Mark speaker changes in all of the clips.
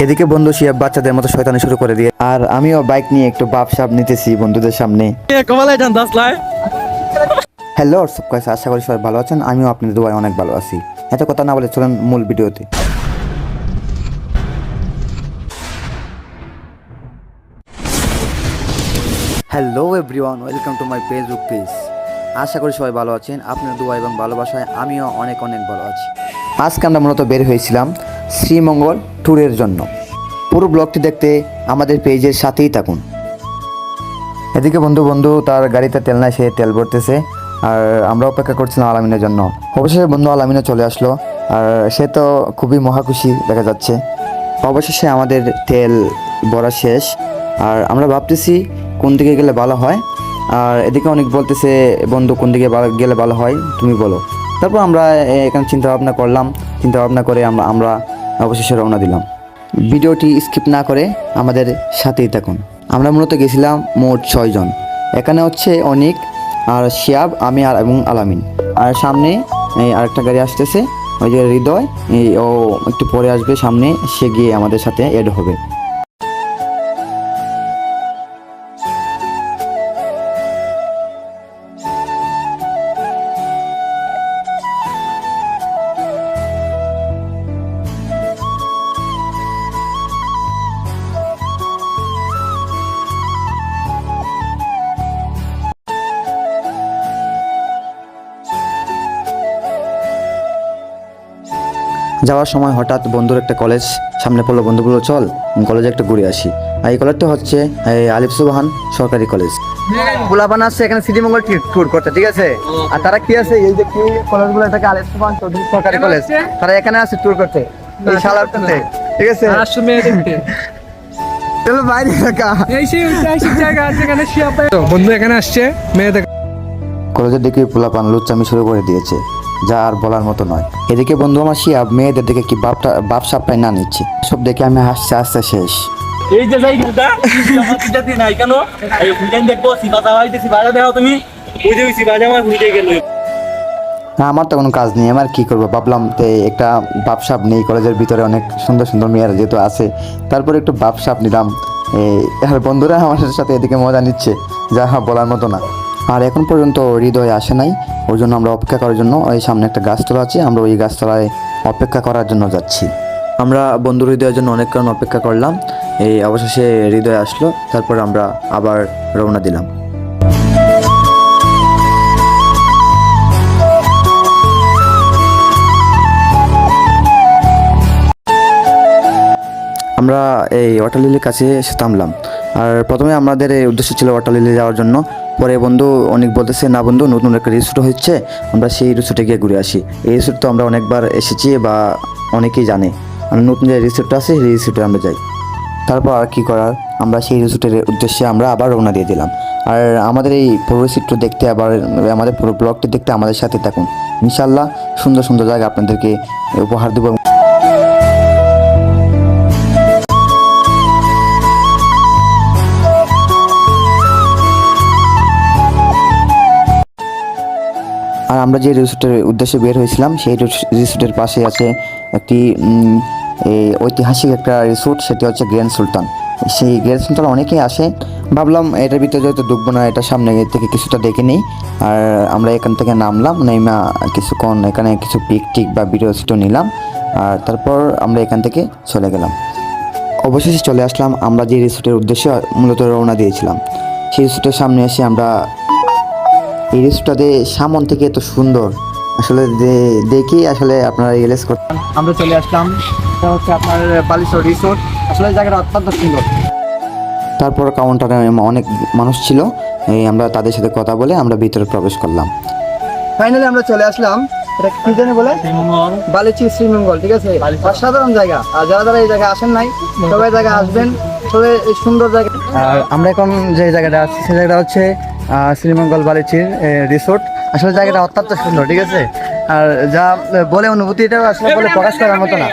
Speaker 1: এদিকে বন্ধু শিয়াব বাচ্চাদের মতো শয়তানি শুরু করে দিয়ে, আর আমিও বাইক নিয়ে একটু বাপসাপ নিতেছি বন্ধুদের সামনে। হ্যালো সব কাছে, আশা করি সবাই ভালো আছেন। আমিও আপনাদের দোয়ায় অনেক ভালো আছি। এত কথা না বলে চলেন মূল ভিডিওতে। Hello everyone, welcome to my Facebook page. আশা করি সবাই ভালো আছেন। আপনার দোয়া এবং ভালোবাসায় আমিও অনেক ভালো আছি। আজকে আমরা মূলত বের হয়েছিলাম শ্রীমঙ্গল ট্যুরের জন্য। পুরো ব্লগটি দেখতে আমাদের পেজের সাথেই থাকুন। এদিকে বন্ধু তার গাড়িতে তেল নাই, সে তেল ভরতেছে, আর আমরা অপেক্ষা করছিলাম আলামিনের জন্য। অবশেষে বন্ধু আলামিনে চলে আসলো, আর সে তো খুবই মহাখুশি দেখা যাচ্ছে। অবশেষে আমাদের তেল ভরা শেষ, আর আমরা ভাবতেছি কোন দিকে গেলে ভালো হয়। আর এদিকে অনেক বলতেছে বন্ধু কোন দিকে গেলে ভালো হয় তুমি বলো। তারপর আমরা এখানে চিন্তা ভাবনা করে আমরা অবশেষে রওনা দিলাম। ভিডিওটি স্কিপ না করে আমাদের সাথেই থাকুন। আমরা মূলত গেছিলাম মোট 6 জন। এখানে হচ্ছে অনিক আর শিয়াব, আমি আর এবং আলামিন। আর সামনে আরেকটা গাড়ি আসতেছে, ওই যে হৃদয়, ও একটু পরে আসবে সামনে, সে গিয়ে আমাদের সাথে এড হবে। যাওয়ার সময় হঠাৎ বন্ধুর একটা কলেজ সামনে পড়লো। বন্ধুগুলো চল কলেজে একটা ঘুরে আসি। আর এই কলেজটা হচ্ছে আলিফ সুবহান সরকারি কলেজ। গোলাপান আসছে এখানে শ্রীমঙ্গল ট্যুর করতে, ঠিক আছে। আর তারা কি আছে, এই যে কি কলেজগুলো থাকে আলিফ সুবহান সরকারি কলেজ, তারা এখানে আসছে ট্যুর করতে, এই শালারটাতে, ঠিক আছে। চলো বাইরে থাকা
Speaker 2: এই সেই ঐতিহাসিক জায়গা যেখানে বন্ধু এখানে আসছে মেয়েদের।
Speaker 1: কলেজের দিকে পোলাপান লুচ্চামি শুরু করে দিয়েছে, যা আর বলার মতো নয়। এদিকে বন্ধু আমার শিয়াব মেয়েদের দিকে কি বাপ সাপটাই না নিচ্ছে, সব দেখে আমি হাসতে শেষ।
Speaker 3: এই যে জায়গাটা আমার কিটাতে নাই কেন এই ফুটেন দেখবো সিবাজা হইতেছি বাজা দাও তুমি ওই যে সিবাজা আমার ফুটে গেল।
Speaker 1: না, আমার তো কোনো কাজ নেই, আমার কি করবো ভাবলাম একটা বাপসাপ নেই। কলেজের ভিতরে অনেক সুন্দর মেয়েরা যেহেতু আছে, তারপরে একটু বাপসাপ নিলাম। আর বন্ধুরা আমার সাথে এদিকে মজা নিচ্ছে, যা বলার মতো না। আর এখন পর্যন্ত হৃদয় আসে নাই, ওই জন্য আমরা অপেক্ষা করার জন্য ওই সামনে একটা গাছতলা আছে, আমরা ওই গাছতলায় অপেক্ষা করার জন্য যাচ্ছি। আমরা বন্ধু হৃদয়ের জন্য অনেকক্ষণ অপেক্ষা করলাম। এই অবশেষে হৃদয় আসলো, তারপর আমরা আবার রওনা দিলাম। আমরা এই ওয়াটারলিলির কাছে এসে থামলাম। আর প্রথমে আমাদের এই উদ্দেশ্য ছিল ওয়াটারলিলি যাওয়ার জন্য। পরে বন্ধু অনেক বলতেছে না বন্ধু, নতুন একটা রিসোর্ট হচ্ছে, আমরা সেই রিসোর্টে গিয়ে ঘুরে আসি। এই রিসোর্ট তো আমরা অনেকবার এসেছি বা অনেকেই জানে, আর নতুন যে রিসোর্টটা আছে সেই রিসোর্টে আমরা যাই। তারপর আর কি করার, আমরা সেই রিসোর্টের উদ্দেশ্যে আমরা আবার রওনা দিয়ে দিলাম। আর আমাদের এই পুরো রিসোর্টটা দেখতে, আবার আমাদের পুরো ব্লগটি দেখতে আমাদের সাথে থাকুন। ইনশাল্লাহ সুন্দর জায়গা আপনাদেরকে উপহার দেবো। আর আমরা যে রিসোর্টের উদ্দেশ্যে বের হয়েছিলাম, সেই রিসোর্টের পাশে আছে একটি ঐতিহাসিক একটা রিসোর্ট, সেটি হচ্ছে গ্র্যান্ড সুলতান। সেই গ্র্যান্ড সুলতান অনেকেই আসে, ভাবলাম এটার ভিতরে যেহেতু ঢুকবো না, এটা সামনে থেকে কিছুটা দেখে নিই। আর আমরা এখান থেকে নামলাম, নেমা কিছুক্ষণ এখানে কিছু পিক বা ভিডিও নিলাম, আর তারপর আমরা এখান থেকে চলে গেলাম। অবশেষে চলে আসলাম আমরা যে রিসোর্টের উদ্দেশ্যে মূলত রওনা দিয়েছিলাম। সেই রিসোর্টের সামনে এসে আমরা এই রিসোর্টটাতে সামন থেকে এত সুন্দর, আসলে দেখি আসলে আপনারা রিয়েলাইজ করতেন। আমরা চলে আসলাম, এটা হচ্ছে আপনার বালিচর রিসোর্ট। আসলে জায়গাটা অত্যন্ত সুন্দর। তারপর কাউন্টারে অনেক মানুষ ছিল, আমরা তাদের সাথে কথা বলে আমরা ভিতরে প্রবেশ করলাম। ফাইনালি আমরা চলে আসলাম, এটা কি জানে বলে বালিচর শ্রীমঙ্গল, ঠিক আছে। অসাধারণ জায়গা, আর যারা এই জায়গায় আসেন নাই সবাই জায়গায় আসবেন, আসলে সুন্দর জায়গা। আর আমরা এখন যে জায়গাটা আছি সেই জায়গাটা হচ্ছে শ্রীমঙ্গল বালিচর রিসোর্ট। আসলে জায়গাটা অত্যন্ত সুন্দর, ঠিক আছে। আর যা বলে অনুভূতিটা আসলে বলে প্রকাশ করার মতো না।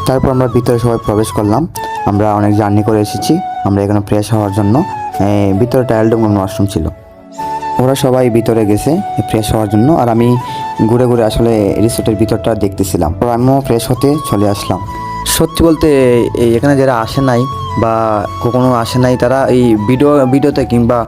Speaker 1: তারপর আমরা ভিতরে সবাই প্রবেশ করলাম। আমরা অনেক জার্নি করে এসেছি, আমরা এখানে ফ্রেশ হওয়ার জন্য। ভিতরে টাইল ডোম ওয়াশরুম ছিল। ওরা ওরা সবাই ভিতরে গেছে ফ্রেশ হওয়ার জন্য, আর আমি ঘুরে ঘুরে আসলে রিসোর্টের ভিতরটা দেখতেছিলাম। তো আমিও ফ্রেশ হতে চলে আসলাম। সত্যি বলতে এখানে যারা আসে নাই বা কখনো আসে নাই তারা এই ভিডিওতে কিংবা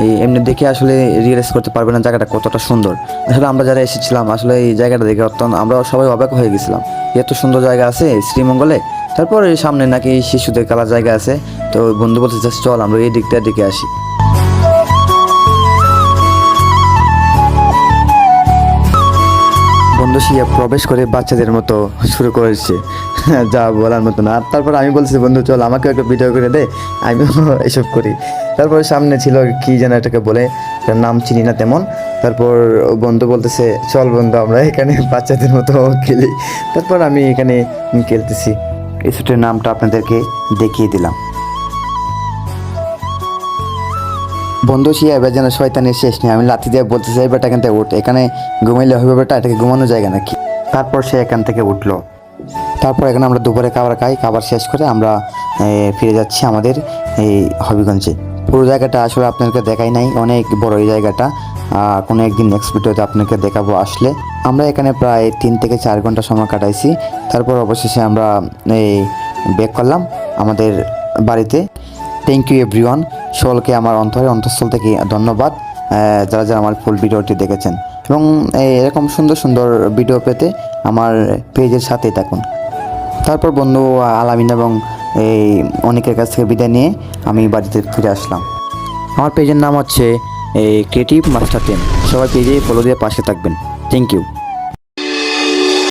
Speaker 1: এই এমনি দেখে আসলে রিয়েলাইজ করতে পারবে না জায়গাটা কতটা সুন্দর। আসলে আমরা যারা এসেছিলাম আসলে এই জায়গাটা দেখে অত্যন্ত আমরা সবাই অবাক হয়ে গেছিলাম, এত সুন্দর জায়গা আছে শ্রীমঙ্গলে। তারপর এই সামনে নাকি শিশুদের খেলার জায়গা আছে, তো বন্ধু বলতে চল আমরা এই দিকটার দিকে আসি। বন্ধু শিয়া প্রবেশ করে বাচ্চাদের মতো শুরু করেছে, যা বলার মতো না। আর তারপর আমি বলছি বন্ধু চল আমাকে একটা ভিডিও করে দে, আমিও এসব করি। তারপর সামনে ছিল কি যেন এটাকে বলে, তার নাম চিনি না তেমন। তারপর বন্ধু বলতেছে চল বন্ধু আমরা এখানে বাচ্চাদের মতো খেলি। তারপর আমি এখানে খেলতেছি। রিসোর্টের নামটা আপনাদেরকে দেখিয়ে দিলাম। বন্ধু শিয়া এবার যেন শয়তানের শেষ নেই, আমি লাথি দিয়ে বলতেছি এবারটা এখান থেকে উঠ, এখানে ঘুমাইলে হবে বেটা, এটাকে ঘুমানো জায়গা নাকি। তারপর সে এখান থেকে উঠলো। তারপর এখানে আমরা দুপুরে খাবার খাই, খাবার শেষ করে আমরা ফিরে যাচ্ছি আমাদের এই হবিগঞ্জে। পুরো জায়গাটা আসলে আপনাদেরকে দেখাই নাই, অনেক বড় এই জায়গাটা। কোনো একদিন নেক্সট ভিডিওতে আপনাকে দেখাবো আসলে। আমরা এখানে প্রায় 3 থেকে 4 ঘন্টা সময় কাটাইছি। তারপর অবশেষে আমরা এই ব্যাক করলাম আমাদের বাড়িতে। থ্যাংক ইউ এভরিওয়ান, সকলকে আমার অন্তঃস্থল থেকে ধন্যবাদ যারা যারা আমার ফুল ভিডিওটি দেখেছেন, এবং এরকম সুন্দর সুন্দর ভিডিও পেতে আমার পেজের সাথেই থাকুন। তারপর বন্ধু আলামিন এবং এই অনেকের কাছ থেকে বিদায় নিয়ে আমি বাড়িতে ফিরে আসলাম। আমার পেজের নাম হচ্ছে ক্রিয়েটিভ মাস্টার 10, সবাই পেজে ফলো দিয়ে পাশে থাকবেন। Thank you.